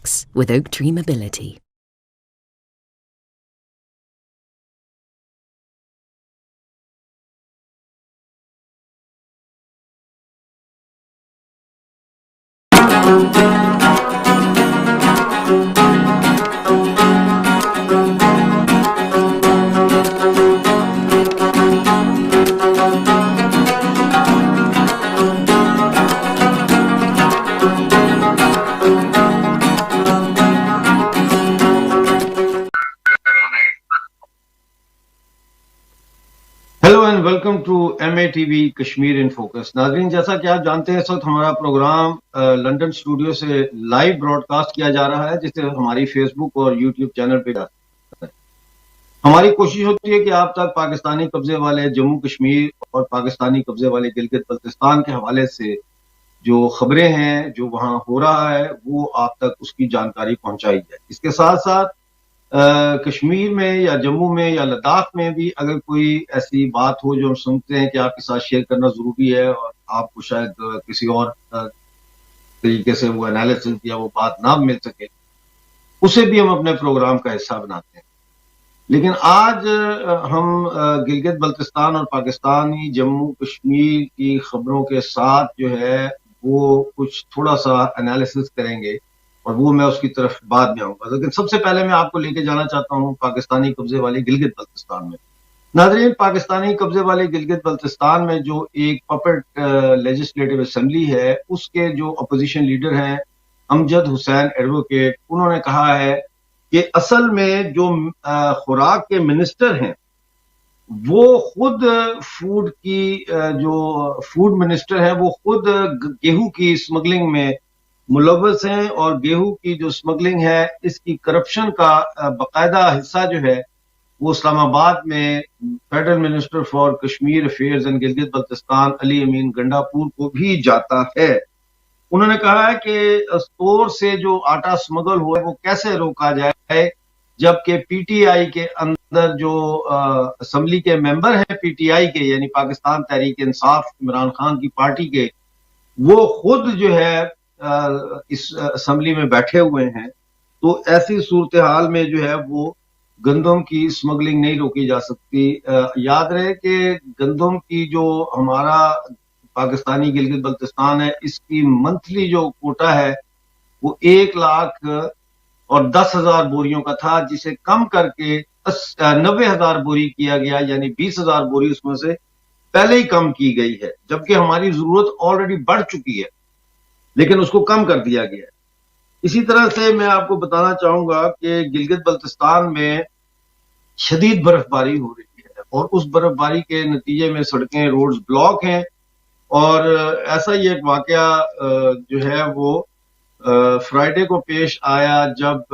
Relax with Oak Tree Mobility. Hello and welcome to MATV Kashmir in focus. नाजरीन, जैसा कि आप जानते हैं, इस वक्त हमारा प्रोग्राम लंदन स्टूडियो से लाइव ब्रॉडकास्ट किया जा रहा है, जिसे हमारी फेसबुक और यूट्यूब चैनल पे जा सकता है। हमारी कोशिश होती है कि आप तक पाकिस्तानी कब्जे वाले जम्मू कश्मीर और पाकिस्तानी कब्जे वाले गिलगित बल्तिस्तान के हवाले से जो खबरें हैं, जो वहां हो रहा है, वो आप तक उसकी जानकारी पहुंचाई जाए। इसके साथ साथ कश्मीर में या जम्मू में या लद्दाख में भी अगर कोई ऐसी बात हो जो हम सुनते हैं कि आपके साथ शेयर करना जरूरी है और आपको शायद किसी और तरीके से वो एनालिसिस या वो बात ना मिल सके, उसे भी हम अपने प्रोग्राम का हिस्सा बनाते हैं। लेकिन आज हम गिलगित बल्तिस्तान और पाकिस्तानी जम्मू कश्मीर की खबरों के साथ जो है वो कुछ थोड़ा सा एनालिसिस करेंगे और वो मैं उसकी तरफ बाद में आऊंगा। लेकिन सबसे पहले मैं आपको लेके जाना चाहता हूं पाकिस्तानी कब्जे वाले गिलगित बल्तिस्तान में। नाजरीन, पाकिस्तानी कब्जे वाले गिलगित बल्तिस्तान में जो एक पपेट लेजिस्लेटिव असेंबली है, उसके जो अपोजिशन लीडर हैं अमजद हुसैन एडवोकेट, उन्होंने कहा है कि असल में जो खुराक के मिनिस्टर हैं वो खुद फूड की जो फूड मिनिस्टर है वो खुद गेहूं की स्मगलिंग में मुलव्वस हैं और गेहूं की जो स्मगलिंग है इसकी करप्शन का बाकायदा हिस्सा जो है वो इस्लामाबाद में federal minister for Kashmir affairs and Gilgit Baltistan Ali Amin Gandapur को भी जाता है। उन्होंने कहा है कि स्टोर से जो आटा स्मगल हुआ है वो कैसे रोका जाए, जबकि पीटीआई के अंदर जो असेंबली के मेंबर हैं पीटीआई के, यानी पाकिस्तान तहरीक इंसाफ इमरान खान की पार्टी के, वो खुद जो है इस असेंबली में बैठे हुए हैं। तो ऐसी सूरत हाल में जो है वो गंदम की स्मगलिंग नहीं रोकी जा सकती। याद रहे कि गंदम की जो हमारा पाकिस्तानी गिलगित बल्तिस्तान है, इसकी मंथली जो कोटा है वो 1,10,000 बोरियों का था, जिसे कम करके 90,000 बोरी किया गया, यानी 20,000 बोरी उसमें से पहले ही कम की गई है, जबकि हमारी जरूरत ऑलरेडी बढ़ चुकी है, लेकिन उसको कम कर दिया गया है। इसी तरह से मैं आपको बताना चाहूंगा कि गिलगित बल्तिस्तान में शदीद बर्फबारी हो रही है और उस बर्फबारी के नतीजे में सड़कें, रोड्स ब्लॉक हैं। और ऐसा ही एक वाकया जो है वो फ्राइडे को पेश आया, जब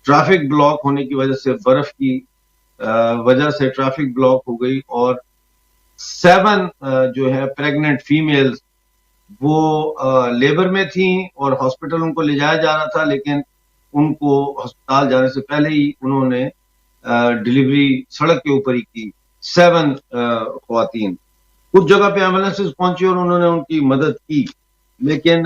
ट्रैफिक ब्लॉक होने की वजह से, बर्फ की वजह से ट्रैफिक ब्लॉक हो गई और 7 जो है प्रेग्नेंट फीमेल्स वो लेबर में थी और हॉस्पिटल उनको ले जाया जा रहा था, लेकिन उनको अस्पताल जाने से पहले ही उन्होंने डिलीवरी सड़क के ऊपर ही की। 7 ख्वातीन, कुछ जगह पे एम्बुलेंसेस पहुंची और उन्होंने उनकी मदद की, लेकिन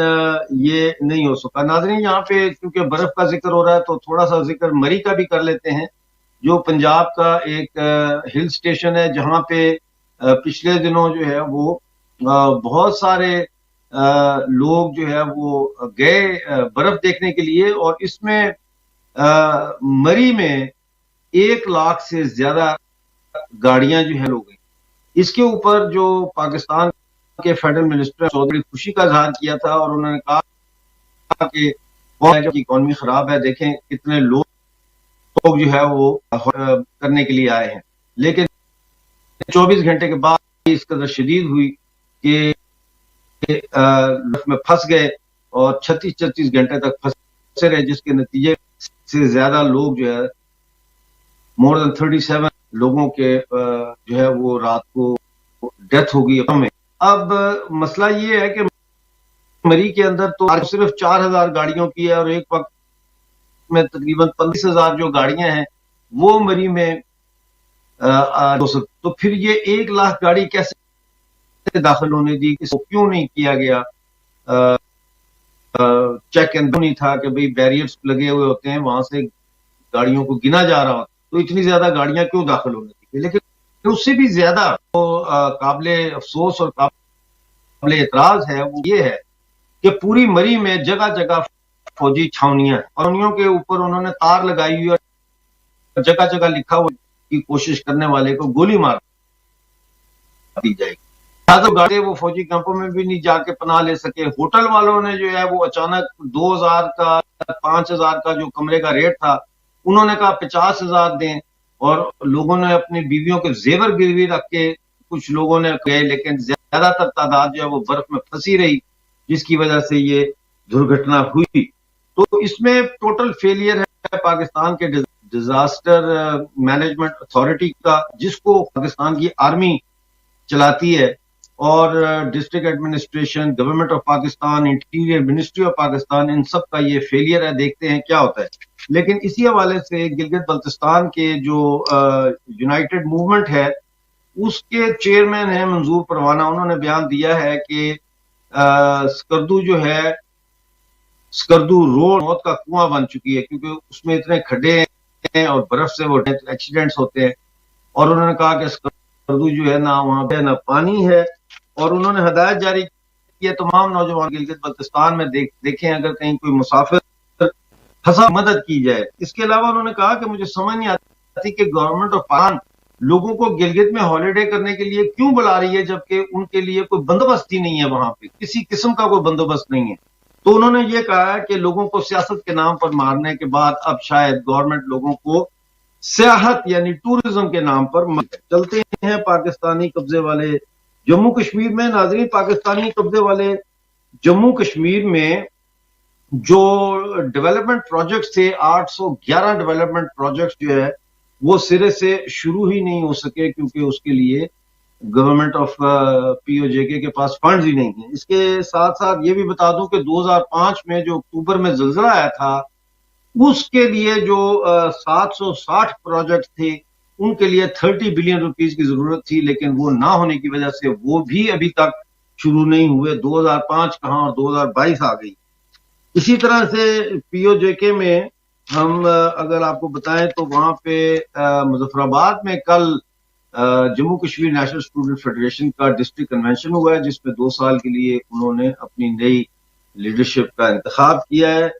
ये नहीं हो सका। नाज़रीन, यहाँ पे क्योंकि बर्फ का जिक्र हो रहा है तो थोड़ा सा जिक्र मरी का भी कर लेते हैं, जो पंजाब का एक हिल स्टेशन है, जहां पे पिछले दिनों जो है वो बहुत सारे लोग जो है वो गए बर्फ देखने के लिए, और इसमें मरी में 1 लाख से ज्यादा गाड़ियां जो है हो गई। इसके ऊपर जो पाकिस्तान के फेडरल मिनिस्टर चौधरी खुशी का इजहार किया था और उन्होंने कहा कि इकोनॉमी खराब है, देखें कितने लोग जो है वो करने के लिए आए हैं, लेकिन 24 घंटे के बाद इस कदर शदीद हुई कि में फंस गए और 36 घंटे तक फंसे रहे, जिसके नतीजे से ज्यादा लोग जो है, मोर देन 37 लोगों के जो है वो रात को डेथ हो गई। अब मसला ये है कि मरी के अंदर तो सिर्फ 4,000 गाड़ियों की है और एक वक्त में तकरीबन 35,000 जो गाड़ियां हैं वो मरी में तो फिर ये 1 लाख गाड़ी कैसे दाखिल होने दी, इसको क्यों नहीं किया गया? चेक एंड नहीं था कि भाई बैरियर्स लगे हुए होते हैं, वहां से गाड़ियों को गिना जा रहा हो, तो इतनी ज्यादा गाड़ियां क्यों दाखिल होने थी। लेकिन उससे भी ज्यादा तो काबिले अफसोस और काबिले एतराज है वो ये है कि पूरी मरी में जगह जगह फौजी छावनियां हैं, और छावनियों के ऊपर उन्होंने तार लगाई हुई और जगह जगह लिखा हुआ कि कोशिश करने वाले को गोली मार दी जाएगी। तो गाड़ी वो फौजी कैंपों में भी नहीं जाके पनाह ले सके। होटल वालों ने जो है वो अचानक 2000 का 5000 का जो कमरे का रेट था, उन्होंने कहा 50,000 दें, और लोगों ने अपनी बीवियों के जेवर गिरवी रख के कुछ लोगों ने गए, लेकिन ज्यादातर तादाद जो है वो बर्फ में फंसी रही, जिसकी वजह से ये दुर्घटना हुई। तो इसमें टोटल फेलियर है पाकिस्तान के डिजास्टर मैनेजमेंट अथॉरिटी का, जिसको पाकिस्तान की आर्मी चलाती है, और district administration, government of Pakistan, interior ministry of Pakistan, इन सब का ये फेलियर है। देखते हैं क्या होता है। लेकिन इसी हवाले से गिलगित बल्तिस्तान के जो यूनाइटेड मूवमेंट है, उसके चेयरमैन है मंजूर परवाना, उन्होंने बयान दिया है कि स्कर्दू जो है, स्कर्दू रोड मौत का कुआं बन चुकी है, क्योंकि उसमें इतने खड्डे हैं और बर्फ से वो एक्सीडेंट्स होते हैं। और उन्होंने कहा कि स्कर्दू जो है ना वहां पे ना पानी है, और उन्होंने हदायत जारी की है तमाम नौजवान गिलगित बल्तिस्तान में देखें अगर कहीं कोई मुसाफिर फंसा, मदद की जाए। इसके अलावा उन्होंने कहा कि मुझे समझ नहीं आती कि गवर्नमेंट ऑफ पाकिस्तान लोगों को गिलगित में हॉलिडे करने के लिए क्यों बुला रही है, जबकि उनके लिए कोई बंदोबस्त ही नहीं है, वहां पे किसी किस्म का कोई बंदोबस्त नहीं है। तो उन्होंने ये कहा कि लोगों को सियासत के नाम पर मारने के बाद अब शायद गवर्नमेंट लोगों को सियाहत यानी टूरिज्म के नाम पर चलते हैं। पाकिस्तानी कब्जे वाले जम्मू कश्मीर में, नाजरीन, पाकिस्तानी कब्जे वाले जम्मू कश्मीर में जो डेवलपमेंट प्रोजेक्ट्स थे, 811 डेवलपमेंट प्रोजेक्ट्स जो है वो सिरे से शुरू ही नहीं हो सके, क्योंकि उसके लिए गवर्नमेंट ऑफ पीओजेके के पास फंड्स ही नहीं है। इसके साथ साथ ये भी बता दूं कि 2005 में जो अक्टूबर में ज़लज़ला आया था, उसके लिए जो 760 प्रोजेक्ट थे, उनके लिए 30 बिलियन रुपीस की जरूरत थी, लेकिन वो ना होने की वजह से वो भी अभी तक शुरू नहीं हुए। 2005 कहां और 2022 आ गई। इसी तरह से पीओजेके में हम अगर आपको बताएं तो वहां पे मुजफ्फराबाद में कल Jammu Kashmir national student federation का डिस्ट्रिक्ट कन्वेंशन हुआ है, जिसमें 2 साल के लिए उन्होंने अपनी नई लीडरशिप का इंतखाब किया है।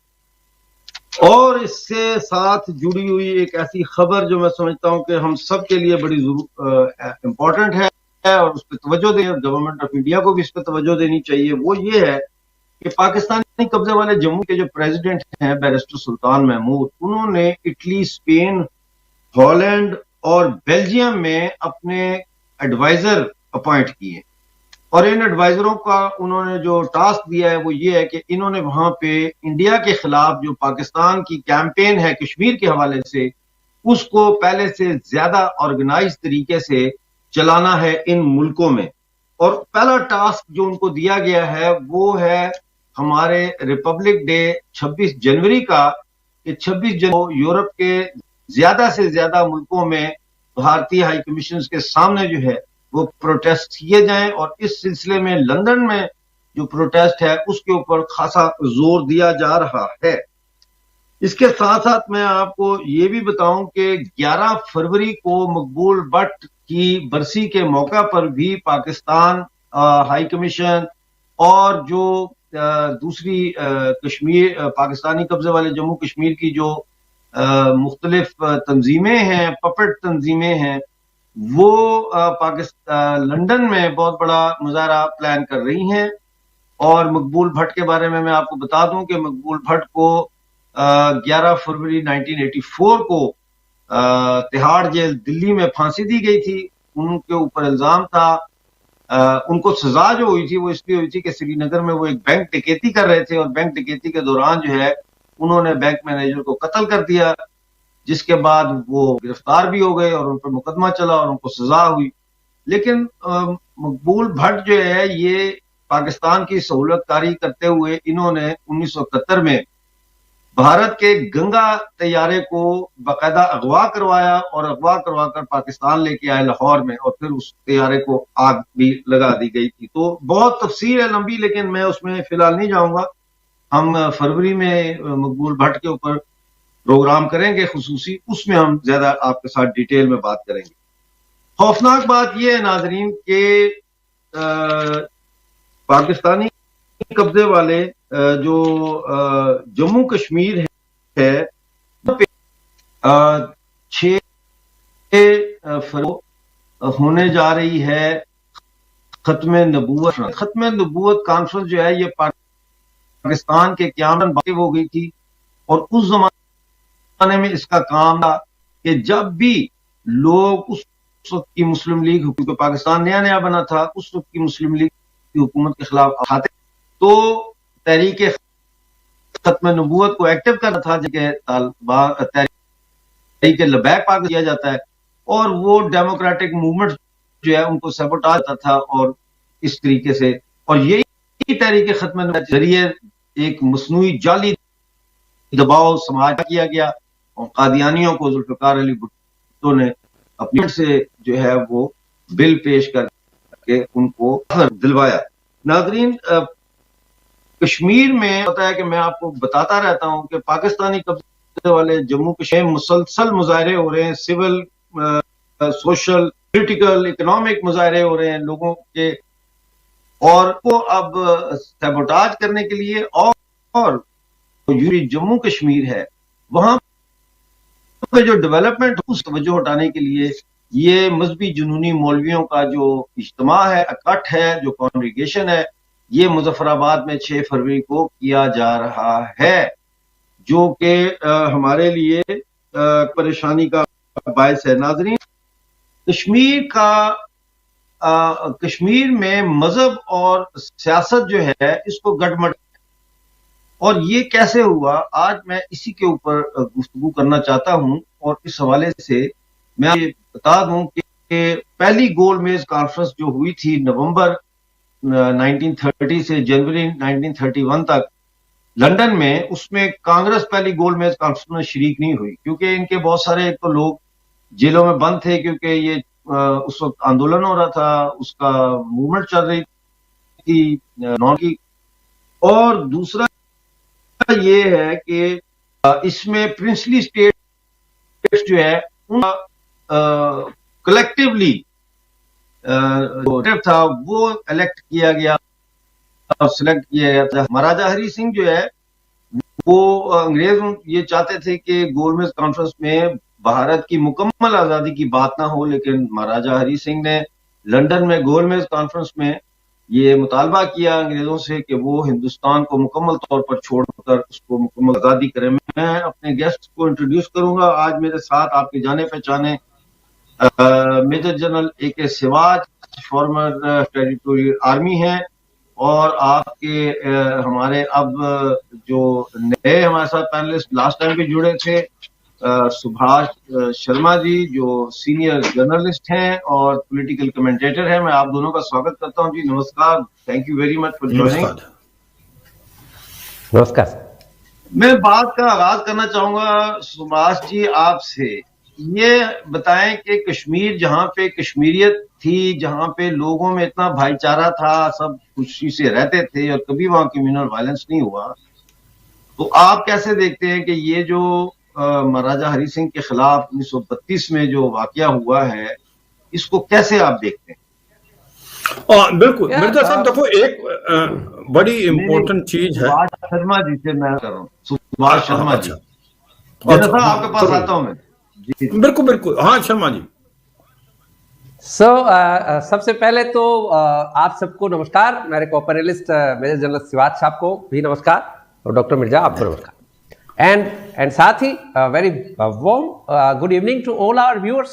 और इससे साथ जुड़ी हुई एक ऐसी खबर जो मैं समझता हूं कि हम सब के लिए बड़ी इंपॉर्टेंट है और उस पर तवज्जो दें, गवर्नमेंट ऑफ इंडिया को भी इस पर तवज्जो देनी चाहिए, वो ये है कि पाकिस्तानी कब्जे वाले जम्मू के जो प्रेसिडेंट हैं बैरिस्टर सुल्तान महमूद, उन्होंने इटली, स्पेन, हॉलैंड और बेल्जियम में अपने एडवाइजर अपॉइंट किए। और इन एडवाइजरों का उन्होंने जो टास्क दिया है वो ये है कि इन्होंने वहां पे इंडिया के खिलाफ जो पाकिस्तान की कैंपेन है कश्मीर के हवाले से, उसको पहले से ज्यादा ऑर्गेनाइज तरीके से चलाना है इन मुल्कों में। और पहला टास्क जो उनको दिया गया है वो है हमारे रिपब्लिक डे 26 जनवरी का, कि 26 जनवरी यूरोप के ज्यादा से ज्यादा मुल्कों में भारतीय हाई कमीशन के सामने जो है वो प्रोटेस्ट किए जाएं। और इस सिलसिले में लंदन में जो प्रोटेस्ट है उसके ऊपर खासा जोर दिया जा रहा है। इसके साथ साथ मैं आपको ये भी बताऊं कि 11 फरवरी को मकबूल भट्ट की बरसी के मौका पर भी पाकिस्तान हाई कमीशन और जो दूसरी कश्मीर पाकिस्तानी कब्जे वाले जम्मू कश्मीर की जो मुख्तलिफ तंजीमें हैं, पपेट तंजीमें हैं, वो पाकिस्तान लंदन में बहुत बड़ा मुजाहरा प्लान कर रही हैं। और मकबूल भट्ट के बारे में मैं आपको बता दूं कि मकबूल भट्ट को 11 फरवरी 1984 को तिहाड़ जेल दिल्ली में फांसी दी गई थी। उनके ऊपर इल्जाम था, उनको सजा जो हुई थी वो इसलिए हुई थी कि श्रीनगर में वो एक बैंक डकैती कर रहे थे और बैंक डकैती के दौरान जो है उन्होंने बैंक मैनेजर को कत्ल कर दिया, जिसके बाद वो गिरफ्तार भी हो गए और उन पर मुकदमा चला और उनको सजा हुई। लेकिन मकबूल भट्ट जो है ये पाकिस्तान की सहूलतकारी करते हुए इन्होंने 1971 में भारत के गंगा तैयारे को बाकायदा अगवा करवाया और अगवा करवा कर पाकिस्तान लेके आए लाहौर में, और फिर उस तैयारे को आग भी लगा दी गई थी। तो बहुत तफसीर है लंबी, लेकिन मैं उसमें फिलहाल नहीं जाऊंगा। हम फरवरी में मकबूल भट्ट के ऊपर प्रोग्राम करेंगे खुसूसी, उसमें हम ज्यादा आपके साथ डिटेल में बात करेंगे। खौफनाक बात यह है नाजरीन के पाकिस्तानी कब्जे वाले जो जम्मू कश्मीर है 6 फरवरी होने जा रही है खत्म नबूवत कॉन्फ्रेंस जो है ये पाकिस्तान के क़यामत वाक़िफ़ हो गई थी। और उस जमाने में इसका काम था कि जब भी लोग उस वक्त की मुस्लिम लीग, क्योंकि पाकिस्तान नया नया बना था, उस वक्त की मुस्लिम लीग की हुकूमत के खिलाफ आते तो तहरीक खत्म नबूवत को एक्टिव करना था, जगह तहरीक लबैक पाक किया जाता है, और वो डेमोक्रेटिक मूवमेंट जो है उनको सबोटाज करता था। और इस तरीके से, और यही तहरीक खत्म नबूवत के जरिए एक मसनूई जाली दबाव समाज किया गया और कादियानियों को जुल्फिकार अली भुट्टो ने अपने से जो है वो बिल पेश करके उनको दिलवाया। नाजरीन, कश्मीर में होता है कि मैं आपको बताता रहता हूं कि पाकिस्तानी कब्जे वाले जम्मू कश्मीर मुसलसल मुजाहरे हो रहे हैं, सिविल, सोशल, पॉलिटिकल, इकोनॉमिक मुजाहरे हो रहे हैं लोगों के, और को अब सैबोटाज करने के लिए और जम्मू कश्मीर है वहां पे जो डेवलपमेंट उस तवज्जो हटाने के लिए ये मजहबी जुनूनी मौलवियों का जो इज्तिमा है, इकट्ठ है, जो कॉन्ग्रीगेशन है, ये मुजफ्फराबाद में 6 फरवरी को किया जा रहा है, जो कि हमारे लिए परेशानी का बायस है। नाजरीन, कश्मीर में मजहब और सियासत जो है इसको गठमट, और ये कैसे हुआ, आज मैं इसी के ऊपर गुफ्तगू करना चाहता हूं। और इस हवाले से मैं ये बता दूं कि पहली गोलमेज कॉन्फ्रेंस जो हुई थी नवंबर 1930 से जनवरी 1931 तक लंदन में, उसमें कांग्रेस पहली गोलमेज कॉन्फ्रेंस में शरीक नहीं हुई, क्योंकि इनके बहुत सारे तो लोग जेलों में बंद थे, क्योंकि ये उस वक्त आंदोलन हो रहा था, उसका मूवमेंट चल रही थी नॉन की। और दूसरा ये है कि इसमें प्रिंसली स्टेट्स जो है उनका कलेक्टिवली जो था वो इलेक्ट किया गया और सिलेक्ट किया गया था। महाराजा हरि सिंह जो है वो अंग्रेज ये चाहते थे कि गोलमेज कॉन्फ्रेंस में भारत की मुकम्मल आजादी की बात ना हो, लेकिन महाराजा हरि सिंह ने लंदन में गोलमेज कॉन्फ्रेंस में ये मुतालबा किया अंग्रेजों से कि वो हिंदुस्तान को मुकम्मल तौर पर छोड़कर उसको मुकम्मल आजादी करें। मैं अपने गेस्ट को इंट्रोड्यूस करूंगा। आज मेरे साथ आपके जाने पहचाने major general A.K. Siwach, former territorial army हैं, और आपके हमारे अब जो नए हमारे साथ पैनलिस्ट लास्ट टाइम भी जुड़े थे, सुभाष शर्मा जी, जो सीनियर जर्नलिस्ट हैं और पॉलिटिकल कमेंटेटर हैं। मैं आप दोनों का स्वागत करता हूं जी। नमस्कार, thank you very much for joining. नमस्कार। मैं बात का आगाज करना चाहूंगा सुभाष जी आपसे। ये बताएं कि कश्मीर, जहां पे कश्मीरियत थी, जहां पे लोगों में इतना भाईचारा था, सब खुशी से रहते थे और कभी वहां कम्युनल वायलेंस नहीं हुआ, तो आप कैसे देखते हैं कि ये जो महाराजा हरि सिंह के खिलाफ 1932 में जो वाकया हुआ है, इसको कैसे आप देखते हैं? बिल्कुल मिर्जा साहब, देखो एक बड़ी इम्पोर्टेंट चीज है। सुभाष शर्मा जी से मैं कर रहा हूँ, सुभाष शर्मा जी। अच्छा, आपके पास आता हूं मैं। बिल्कुल बिल्कुल, हाँ शर्मा जी। सबसे पहले तो आप सबको नमस्कार, मेरे को-पैनलिस्ट मेजर जनरल सिवाज साहब को भी नमस्कार, और डॉक्टर मिर्जा आपको नमस्कार, एंड साथ ही very warm good evening to all our viewers.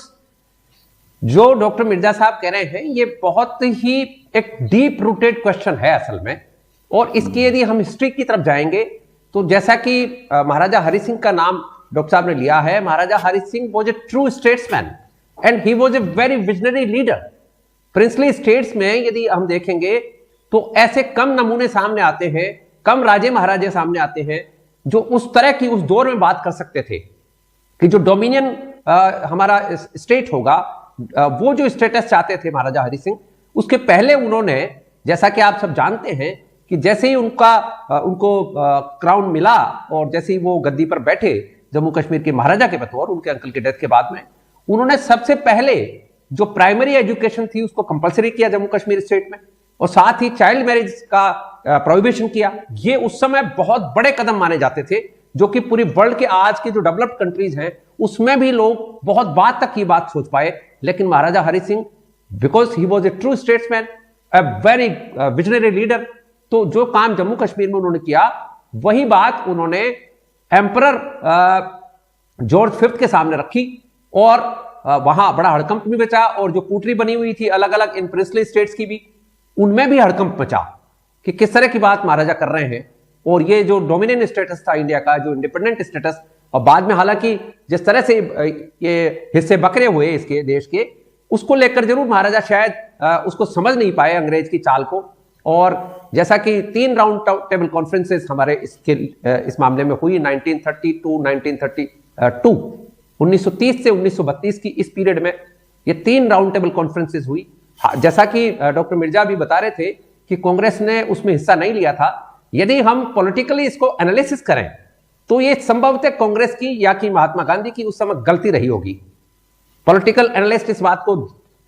जो डॉक्टर मिर्जा साहब कह रहे हैं ये बहुत ही एक डीप रूटेड क्वेश्चन है असल में, और इसकी यदि हम हिस्ट्री की तरफ जाएंगे तो जैसा कि महाराजा हरि सिंह का नाम डॉक्टर साहब ने लिया है, Maharaja Hari Singh was a true statesman and he was a very visionary leader. Princely states में यदि हम देखेंगे तो ऐसे कम नमूने सामने आते हैं, कम राजे महाराजे सामने आते हैं जो उस तरह की उस दौर में बात कर सकते थे कि जो डोमिनियन हमारा स्टेट होगा, वो जो स्टेटस चाहते थे महाराजा हरि सिंह, उसके पहले उन्होंने, जैसा कि आप सब जानते हैं कि जैसे ही उनको क्राउन मिला और जैसे ही वो गद्दी पर बैठे जम्मू कश्मीर के महाराजा के बतौर, उनके अंकल की डेथ के बाद में, उन्होंने सबसे पहले जो प्राइमरी एजुकेशन थी उसको कंपलसरी किया जम्मू कश्मीर स्टेट में, और साथ ही चाइल्ड मैरिज का प्रोहिबिशन किया। ये उस समय बहुत बड़े कदम माने जाते थे, जो कि पूरी वर्ल्ड के आज की जो डेवलप्ड कंट्रीज हैं उसमें भी लोग बहुत बाद तक ये बात सोच पाए। लेकिन Maharaja Hari Singh, because he was a true statesman, a very visionary leader, तो जो काम जम्मू कश्मीर में उन्होंने किया वही बात उन्होंने एम्परर जॉर्ज फिफ्थ के सामने रखी, और वहां बड़ा हड़कंप भी बचा, और जो कूटरी बनी हुई थी अलग अलग इन प्रिंसली स्टेट्स की भी, उनमें भी हड़कंप बचा कि किस तरह की बात महाराजा कर रहे हैं। और ये जो डोमिनेंट स्टेटस था इंडिया का, जो इंडिपेंडेंट स्टेटस, और बाद में हालांकि जिस तरह से ये हिस्से बकरे हुए इसके देश के, उसको लेकर जरूर महाराजा शायद उसको समझ नहीं पाए अंग्रेज की चाल को। और जैसा कि 3 राउंड टेबल कॉन्फ्रेंसेस हमारे इस मामले में हुई 1930 टू 1932, 1930 से 1932 की इस पीरियड में ये 3 राउंड टेबल कॉन्फ्रेंसेस हुई। जैसा कि डॉक्टर मिर्जा भी बता रहे थे कि कांग्रेस ने उसमें हिस्सा नहीं लिया था। यदि हम पॉलिटिकली इसको एनालिसिस करें तो ये संभवतः कांग्रेस की या कि महात्मा गांधी की उस समय गलती रही होगी। पॉलिटिकल एनालिस्ट इस बात को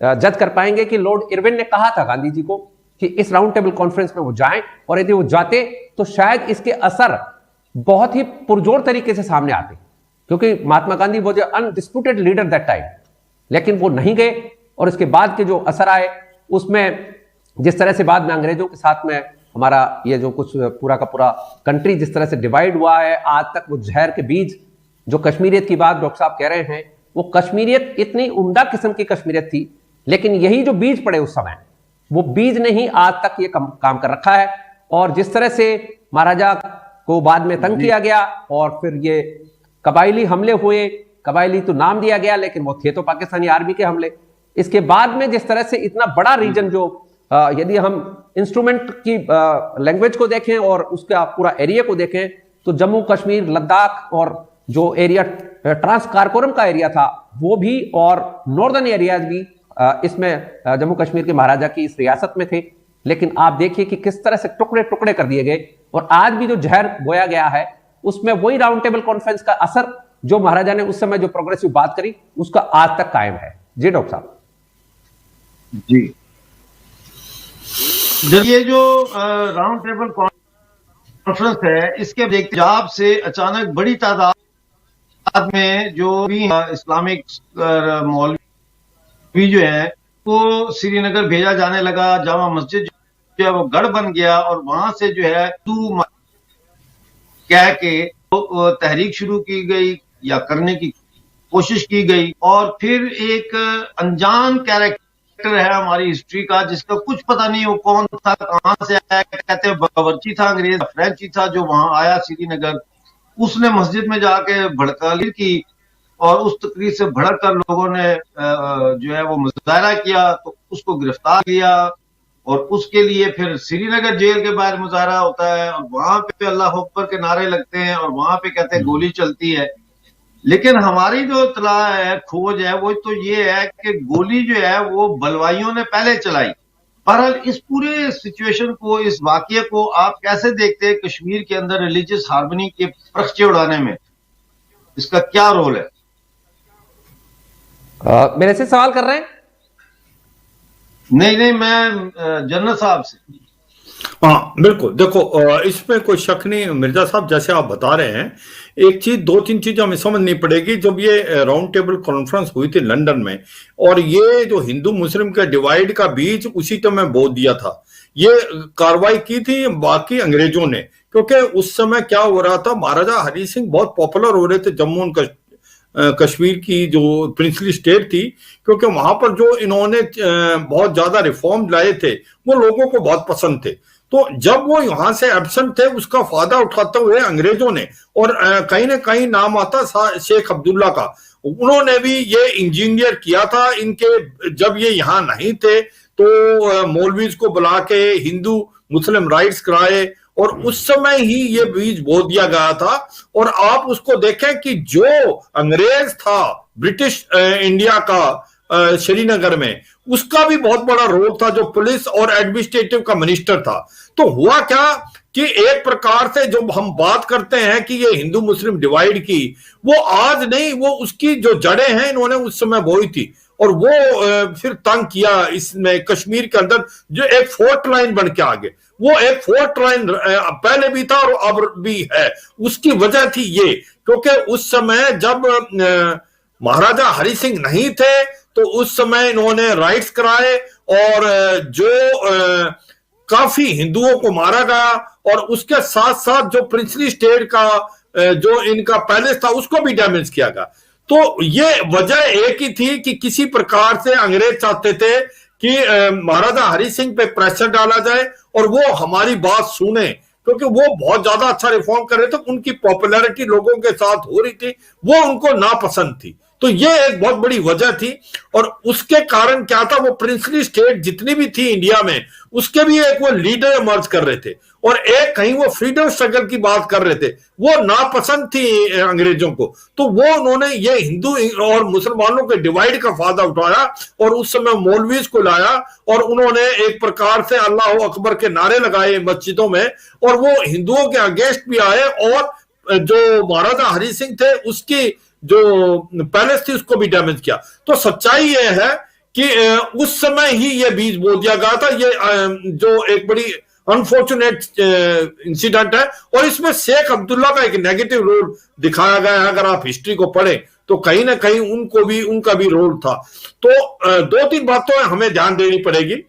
जज कर पाएंगे कि लॉर्ड इरविन ने कहा था गांधी जी को कि इस राउंड टेबल कॉन्फ्रेंस में वो जाएं, और यदि वो जाते तो शायद इसके असर बहुत ही पुरजोर तरीके से सामने आते, क्योंकि महात्मा गांधी वो जो अनडिस्प्यूटेड लीडर दैट टाइम, लेकिन वो नहीं गए। और इसके बाद के जो असर आए उसमें जिस तरह से बाद में अंग्रेजों के साथ में हमारा ये जो कुछ पूरा का पूरा कंट्री जिस तरह से डिवाइड हुआ है, आज तक वो जहर के बीज, जो कश्मीरियत की बात डॉक्टर साहब कह रहे हैं, वो कश्मीरियत इतनी उम्दा किस्म की कश्मीरियत थी, लेकिन यही जो बीज पड़े उस समय, वो बीज ने ही आज तक ये काम कर रखा है। और जिस तरह से महाराजा को बाद में तंग किया गया और फिर ये कबायली हमले हुए, कबायली तो नाम दिया गया लेकिन वो थे तो पाकिस्तानी आर्मी के हमले। इसके बाद में जिस तरह से इतना बड़ा रीजन, जो यदि हम इंस्ट्रूमेंट की लैंग्वेज को देखें और उसका पूरा एरिया को देखें, तो जम्मू कश्मीर, लद्दाख और जो एरिया ट्रांस कारकोरम का एरिया था वो भी, और नॉर्दर्न एरियाज भी इसमें जम्मू कश्मीर के महाराजा की इस रियासत में थे। लेकिन आप देखिए कि किस तरह से टुकड़े टुकड़े कर दिए गए, और आज भी जो जहर बोया गया है उसमें वही राउंड टेबल कॉन्फ्रेंस का असर, जो महाराजा ने उस समय जो प्रोग्रेसिव बात करी, उसका आज तक कायम है। जी डॉक्टर साहब। जी, जब ये जो राउंड टेबल कॉन्फ्रेंस है, इसके देखते पंजाब से अचानक बड़ी तादाद में जो भी इस्लामिक मौलवी जो है वो श्रीनगर भेजा जाने लगा। जामा मस्जिद जो है वो गढ़ बन गया, और वहां से जो है तू कह के तहरीक शुरू की गई या करने की कोशिश की गई। और फिर एक अनजान कैरेक्टर है हमारी हिस्ट्री का, जिसका कुछ पता नहीं वो कौन था, कहां से आया, कहते हैं बावर्ची था, अंग्रेज फ्रेंची था, जो वहां आया श्रीनगर। उसने मस्जिद में जाके भड़काली की, और उस तकरीर से भड़क कर लोगों ने जो है वो मुजाहरा किया, तो उसको गिरफ्तार किया, और उसके लिए फिर श्रीनगर जेल के बाहर मुजाहरा होता है, और वहां पे अल्लाह अकबर के नारे लगते हैं, और वहां पे कहते हैं गोली चलती है। लेकिन हमारी जो इत्तला है, खोज है, वो तो ये है कि गोली जो है वो बलवाइयों ने पहले चलाई। बहरहाल इस पूरे सिचुएशन को, इस वाकये को आप कैसे देखते हैं कश्मीर के अंदर रिलीजियस हार्मनी के प्रश्चे उड़ाने में? इसका क्या रोल है? मेरे से सवाल कर रहे हैं? नहीं, मैं जनरल साहब से। हाँ बिल्कुल, देखो इसमें कोई शक नहीं मिर्जा साहब, जैसे आप बता रहे हैं, एक चीज, 2-3 चीजें हमें समझनी पड़ेगी। जब ये राउंड टेबल कॉन्फ्रेंस हुई थी लंदन में, और ये जो हिंदू मुस्लिम के डिवाइड का बीज उसी टाइम में बो दिया था, ये कार्रवाई की थी बाकी अंग्रेजों ने। क्योंकि उस समय क्या हो रहा था, महाराजा हरि सिंह बहुत पॉपुलर हो रहे थे जम्मू और कश्मीर की जो प्रिंसली स्टेट थी, क्योंकि वहां पर जो इन्होंने बहुत ज्यादा रिफॉर्म लाए थे वो लोगों को बहुत पसंद थे। तो जब वो यहां से एब्सेंट थे, उसका फायदा उठाते हुए अंग्रेजों ने, और कहीं ना कहीं नाम आता शेख अब्दुल्ला का, उन्होंने भी ये इंजीनियर किया था इनके, जब ये यहाँ नहीं थे तो मौलवीज को बुला के हिंदू मुस्लिम राइट्स कराए, और उस समय ही ये बीज बो दिया गया था। और आप उसको देखें कि जो अंग्रेज था ब्रिटिश इंडिया का, श्रीनगर में, उसका भी बहुत बड़ा रोल था, जो पुलिस और एडमिनिस्ट्रेटिव का मिनिस्टर था। तो हुआ क्या कि एक प्रकार से जो हम बात करते हैं कि ये हिंदू मुस्लिम डिवाइड की, वो आज नहीं, वो उसकी जो जड़ें हैं इन्होंने उस समय बोई थी, और वो फिर तंग किया इसमें कश्मीर के अंदर जो एक फोर्ट लाइन बन के आगे, वो एक फोर्ट लाइन पहले भी था और अब भी है। उसकी वजह थी ये, क्योंकि उस समय जब महाराजा हरि सिंह नहीं थे तो उस समय इन्होंने राइट्स कराए, और जो काफी हिंदुओं को मारा गया, और उसके साथ साथ जो प्रिंसली स्टेट का जो इनका पैलेस था उसको भी डैमेज किया गया। तो ये वजह एक ही थी कि किसी प्रकार से अंग्रेज चाहते थे कि महाराजा हरि सिंह पे प्रेशर डाला जाए और वो हमारी बात सुने, क्योंकि वो बहुत ज्यादा अच्छा रिफॉर्म कर रहे थे, उनकी पॉपुलैरिटी लोगों के साथ हो रही थी, वो उनको नापसंद थी। तो ये एक बहुत बड़ी वजह थी, और उसके कारण क्या था, वो प्रिंसली स्टेट जितनी भी थी इंडिया में, उसके भी एक वो लीडर इमर्ज कर रहे थे, और एक कहीं वो फ्रीडम स्ट्रगल की बात कर रहे थे, वो नापसंद थी अंग्रेजों को। तो वो उन्होंने ये हिंदू और मुसलमानों के डिवाइड का फायदा उठाया, और उस समय मौलवीज को लाया, और उन्होंने एक प्रकार से अल्लाह अकबर के नारे लगाए मस्जिदों में, और वो हिंदुओं के अगेंस्ट भी आए, और जो महाराजा हरि सिंह थे उसकी जो पैलेस थी उसको भी डैमेज किया। तो सच्चाई ये है कि उस समय ही ये बीज बो दिया गया था। ये जो एक बड़ी अनफॉर्चुनेट इंसिडेंट है, और इसमें शेख अब्दुल्ला का एक नेगेटिव रोल दिखाया गया है। अगर आप हिस्ट्री को पढ़ें तो कहीं ना कहीं उनका भी रोल था। तो दो तीन बातों हमें ध्यान देनी पड़ेगी।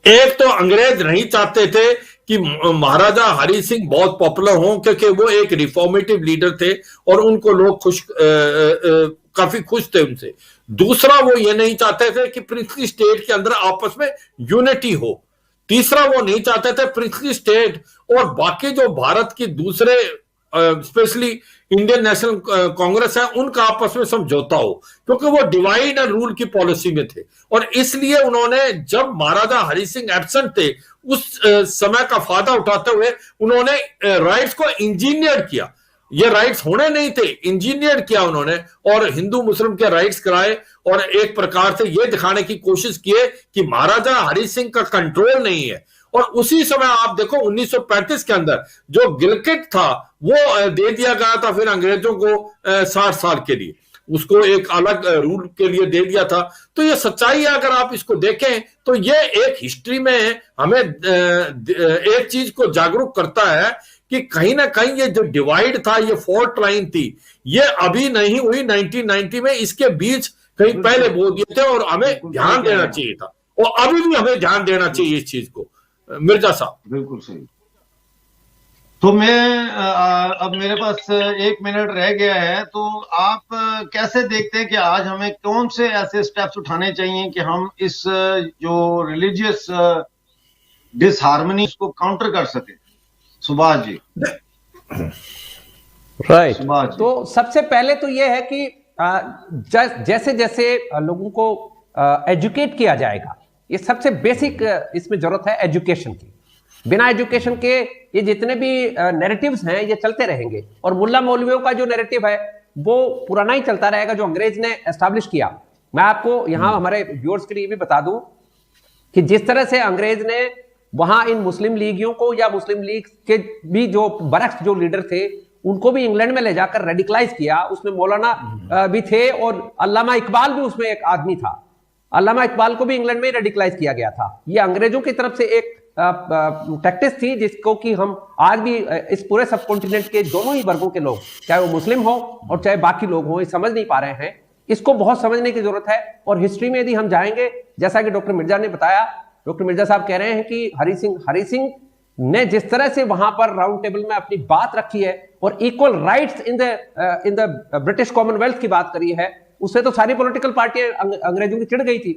एक तो अंग्रेज नहीं चाहते थे कि महाराजा हरि सिंह बहुत पॉपुलर हों, क्योंकि वो एक रिफॉर्मेटिव लीडर थे और उनको लोग काफी खुश थे उनसे। दूसरा, वो ये नहीं चाहते थे कि प्रिंसली स्टेट के अंदर आपस में यूनिटी हो। तीसरा, वो नहीं चाहते थे प्रिंसली स्टेट और बाकी जो भारत की दूसरे स्पेशली इंडियन नेशनल कांग्रेस है उनका आपस में समझौता हो, क्योंकि वो डिवाइड एंड रूल की पॉलिसी में थे। और इसलिए उन्होंने, जब महाराजा हरि सिंह एब्सेंट थे, उस समय का फायदा उठाते हुए उन्होंने राइट्स को इंजीनियर किया। ये राइट्स होने नहीं थे, इंजीनियर किया उन्होंने, और हिंदू मुस्लिम के राइट्स कराए, और एक प्रकार से ये दिखाने की कोशिश किए कि महाराजा हरि सिंह का कंट्रोल नहीं है। और उसी समय आप देखो 1935 के अंदर जो गिलगित था वो दे दिया गया था फिर अंग्रेजों को 60 साल के लिए, उसको एक अलग रूल के लिए दे दिया था। तो ये सच्चाई है, अगर आप इसको देखें तो ये एक हिस्ट्री में हमें एक चीज को जागरूक करता है कि कहीं ना कहीं ये जो डिवाइड था, ये फॉल्ट लाइन थी, ये अभी नहीं हुई 1990 में, इसके बीच कहीं पहले बोल दिए थे, और हमें ध्यान देना चाहिए था, और अभी भी हमें ध्यान देना चाहिए इस चीज को। मिर्जा साहब। बिल्कुल सही। तो मैं अब मेरे पास 1 मिनट रह गया है, तो आप कैसे देखते हैं कि आज हमें कौन से ऐसे स्टेप्स उठाने चाहिए कि हम इस जो रिलीजियस डिसहार्मनी को काउंटर कर सके? सुभाष जी। राइट। सुभाष जी। तो सबसे पहले तो यह है कि जैसे जैसे लोगों को एजुकेट किया जाएगा, ये सबसे बेसिक इसमें जरूरत है एजुकेशन की। बिना एजुकेशन के ये जितने भी नैरेटिव्स हैं ये चलते रहेंगे, और मुल्ला मौलवियों का जो नैरेटिव है वो पुराना ही चलता रहेगा जो अंग्रेज ने एस्टैब्लिश किया। मैं आपको यहाँ हमारे व्यूअर्स के लिए भी बता दूं कि जिस तरह से अंग्रेज ने वहां इन मुस्लिम लीगियों को, या मुस्लिम लीग के भी जो बरक्स जो लीडर थे, उनको भी इंग्लैंड में ले जाकर रेडिकलाइज किया। उसमें मौलाना भी थे, और अल्लामा इकबाल भी उसमें एक आदमी था। अल्लामा इकबाल को भी इंग्लैंड में रेडिकलाइज किया गया था। ये अंग्रेजों की तरफ से एक टैक्टिस थी, जिसको कि हम आज भी इस पूरे सब कॉन्टिनेंट के दोनों ही वर्गों के लोग, चाहे वो मुस्लिम हो और चाहे बाकी लोग हो, ये समझ नहीं पा रहे हैं। इसको बहुत समझने की जरूरत है। और हिस्ट्री में यदि हम जाएंगे, जैसा कि डॉक्टर मिर्जा ने बताया, डॉक्टर मिर्जा साहब कह रहे हैं कि हरि सिंह ने जिस तरह से वहां पर राउंड टेबल में अपनी बात रखी है और equal rights in the British Commonwealth की बात करी है, उससे तो सारी पॉलिटिकल पार्टियां अंग्रेजों की चिढ़ गई थी।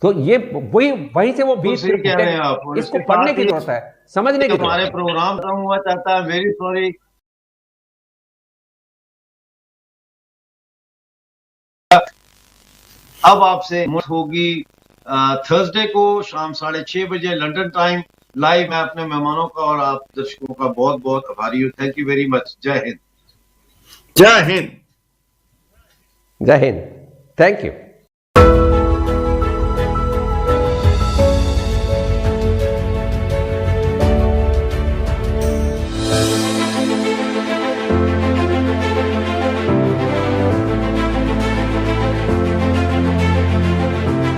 तो ये वहीं से वो बीच इसको पढ़ने की जरूरत है, समझने की। हमारे प्रोग्राम खत्म हुआ चाहता है, वेरी सॉरी। अब आपसे होगी थर्सडे को शाम 6:30 बजे लंदन टाइम लाइव। मैं अपने मेहमानों का और आप दर्शकों का बहुत बहुत आभारी हूँ। Thank you very much. जय हिंद। जय हिंद। जय हिंद। Thank you.